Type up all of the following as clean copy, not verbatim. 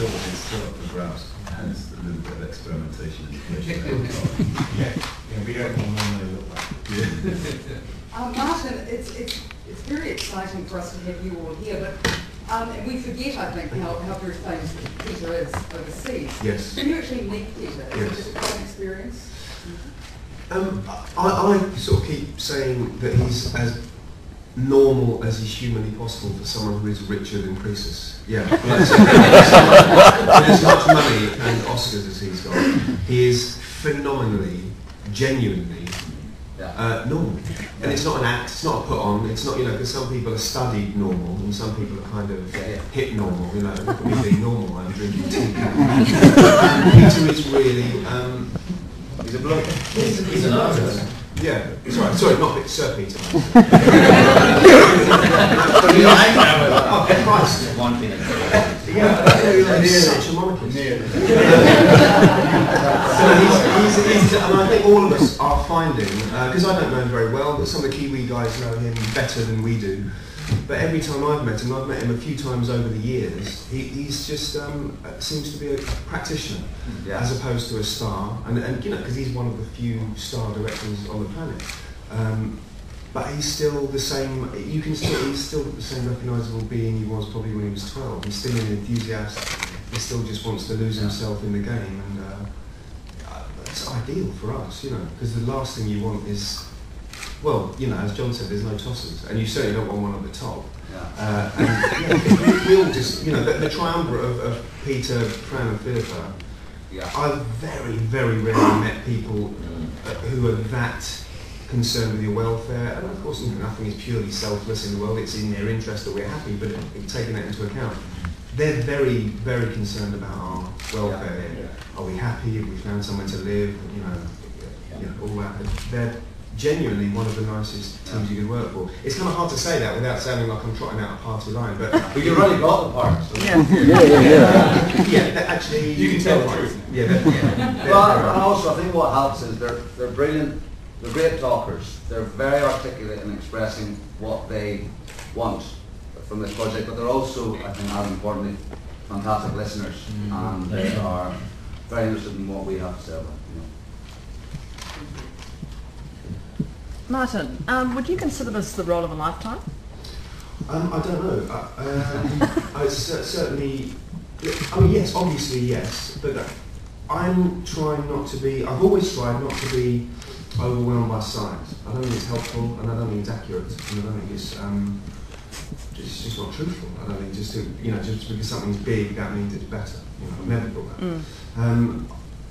it's still up for grabs. And it's a little bit of experimentation. We don't normally look like. Martin, it's very exciting for us to have you all here, but we forget, I think, how very famous Peter is overseas. Yes. Did you actually meet Peter? Is Yes. it just quite an experience? I sort of keep saying that he's as normal as is humanly possible for someone who is richer than Croesus. Yeah. With as much money and Oscars as he's got, he is phenomenally, genuinely normal. And it's not an act, it's not a put on, it's not, because some people are studied normal and some people are kind of hit normal, look at me being normal, I'm drinking tea. Peter is really, He's a bloke. he's an artist. Yeah, sorry, not Sir Peter. Christ. One thing. Such a monarchist. And I think all of us are finding, because I don't know him very well, but some of the Kiwi guys know him better than we do. But every time I've met him, I've met him a few times over the years, he's just seems to be a practitioner as opposed to a star. And because he's one of the few star directors on the planet. But he's still the same, he's still the same recognisable being he was probably when he was 12. He's still an enthusiast, he still just wants to lose himself in the game, and it's ideal for us, because the last thing you want is, well, as John said, there's no tossers, and you certainly don't want one at the top. We all just, the triumvirate of Peter, Fran and Philippa, I've very, very rarely met people who are that concerned with your welfare, and of course nothing is purely selfless in the world, it's in their interest that we're happy, but taking that into account, they're very, very concerned about our welfare. Are we happy? Have we found somewhere to live? All that. They're genuinely one of the nicest teams you could work for. It's kind of hard to say that without sounding like I'm trotting out a party line, but you've already got the part. So actually, you can tell the truth. Well, and also I think what helps is they're brilliant. They're great talkers. They're very articulate in expressing what they want from this project, but they're also, I think, as importantly, fantastic listeners, and they are very interested in what we have to say about it. Martin, would you consider this the role of a lifetime? I don't know. I certainly, yes, obviously yes, but I'm trying not to be, I've always tried not to be overwhelmed by science. I don't think it's helpful, and I don't think it's accurate, and I don't think it's just not truthful. I don't think just because something's big, that means it's better. I've never thought that.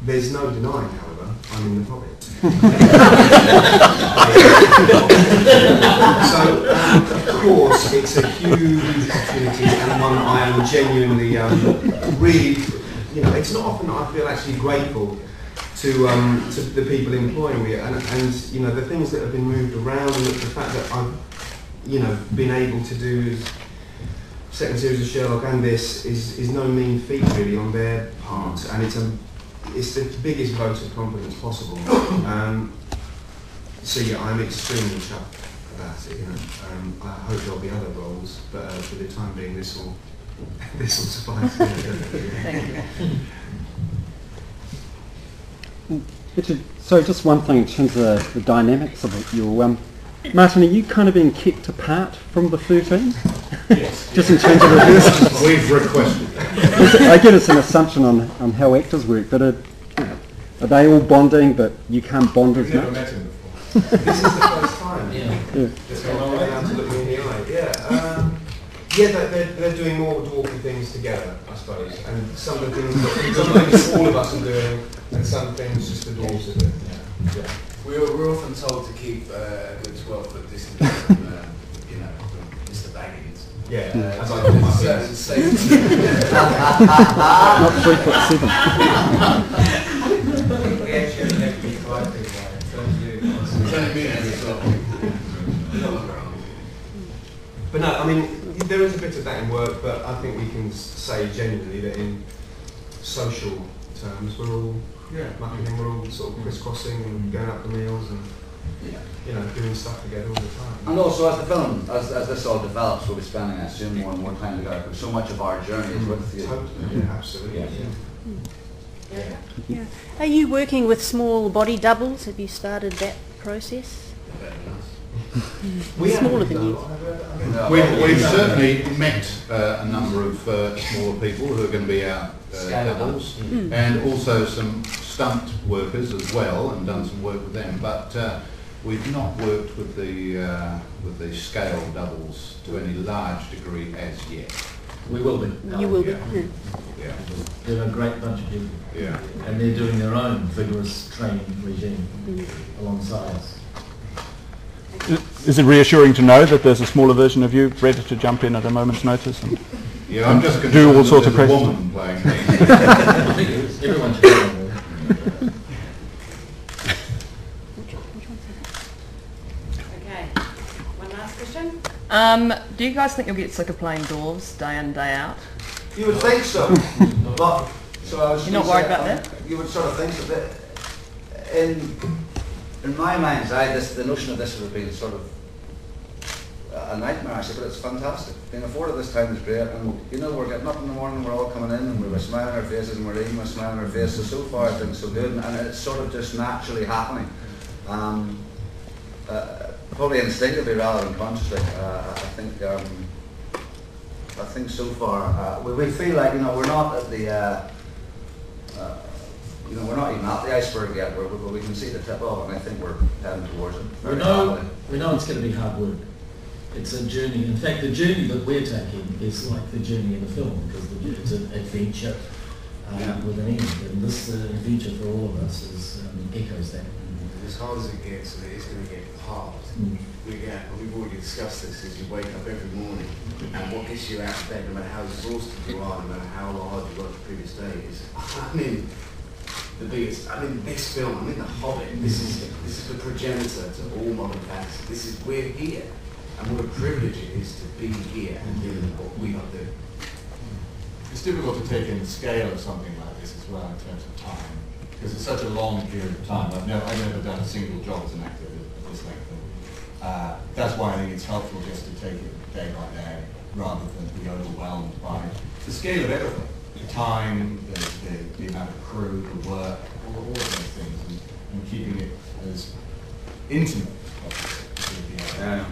There's no denying, however, I'm in the Hobbit. So, of course, it's a huge opportunity, and one I am genuinely, really, it's not often that I feel actually grateful to the people employing me, and the things that have been moved around, and the fact that I've been able to do second series of Sherlock and this is no mean feat really on their part, and it's the biggest vote of confidence possible. So yeah, I'm extremely chuffed about it. I hope there'll be other roles, but for the time being, this will suffice. Thank you. Richard, sorry, just one thing in terms of the dynamics of it. Martin, are you kind of being kept apart from the 13? Yes. Just in terms of rehearsals? We've requested. I get it's an assumption on how actors work, but are they all bonding, but you can't bond as Never much? met him before. This is the first time. Just got my way down to look me in the eye. They're doing more dwarfy things together, I suppose. And some of the things all of us are doing, and some things just the dwarves are doing. Yeah. We're often told to keep a good 12-foot distance from, Mr. Baggins. Yeah, as I call myself. Not 3'7". We actually have to be 5 feet wide. It's only me as well. But no, I mean, there is a bit of that in work, but I think we can say genuinely that in social terms, we're all mucking in, we're all sort of crisscrossing and going up the meals, and you know, doing stuff together all the time. And also, as the film, as this all develops, we'll be spending, I assume, more and more time together. Because so much of our journey is with you. Totally, yeah, absolutely. Yeah. Yeah. Are you working with small body doubles? Have you started that process? We Smaller haven't than done you. a lot, have we? Yeah. We've certainly met a number of smaller people who are going to be our doubles, and also some stunt workers as well, and done some work with them. But we've not worked with the scale doubles to any large degree as yet. We will be. You will be. Yeah. Yeah. They're a great bunch of people. Yeah. And they're doing their own vigorous training regime alongside us. Is it reassuring to know that there's a smaller version of you ready to jump in at a moment's notice? And Yeah, I'm just do all concerned sorts that of there's a questions. woman playing me. I think everyone should go on there. Okay, one last question. Do you guys think you'll get sick of playing dwarves day in, day out? You would think so, but so I was. You're not gonna worried say, about that? You would sort of think so. That in my mind's eye, the notion of this would have been sort of a nightmare, actually, but it's fantastic. Being afforded this time is great, and you know, we're getting up in the morning, we're all coming in, and we're smiling our faces, and we're eating with a smile on our faces. So far, things so good, and it's sort of just naturally happening. Probably instinctively rather than consciously. I think so far we feel like, you know, we're not at the you know, we're not even at the iceberg yet, but we can see the tip of it, and I think we're heading towards it. We know it's going to be hard work. It's a journey. In fact, the journey that we're taking is like the journey in the film, because it's an adventure with an end, and this adventure for all of us is echoes that. As hard as it gets, it's going to get hard. We've already discussed this, is you wake up every morning, and what gets you out of bed, no matter how exhausted you are, no matter how hard you worked the previous day, is, this film, The Hobbit, this is the progenitor to all modern fantasy. We're here, and what a privilege it is to be here and doing what we are doing. It's difficult to take in the scale of something like this as well in terms of time, because it's such a long period of time. I've never done a single job as an actor at this length. That's why I think it's helpful just to take it day by day, rather than be overwhelmed by the scale of everything. The time, the amount of crew, the work, all of those things, and keeping it as intimate as possible. Yeah.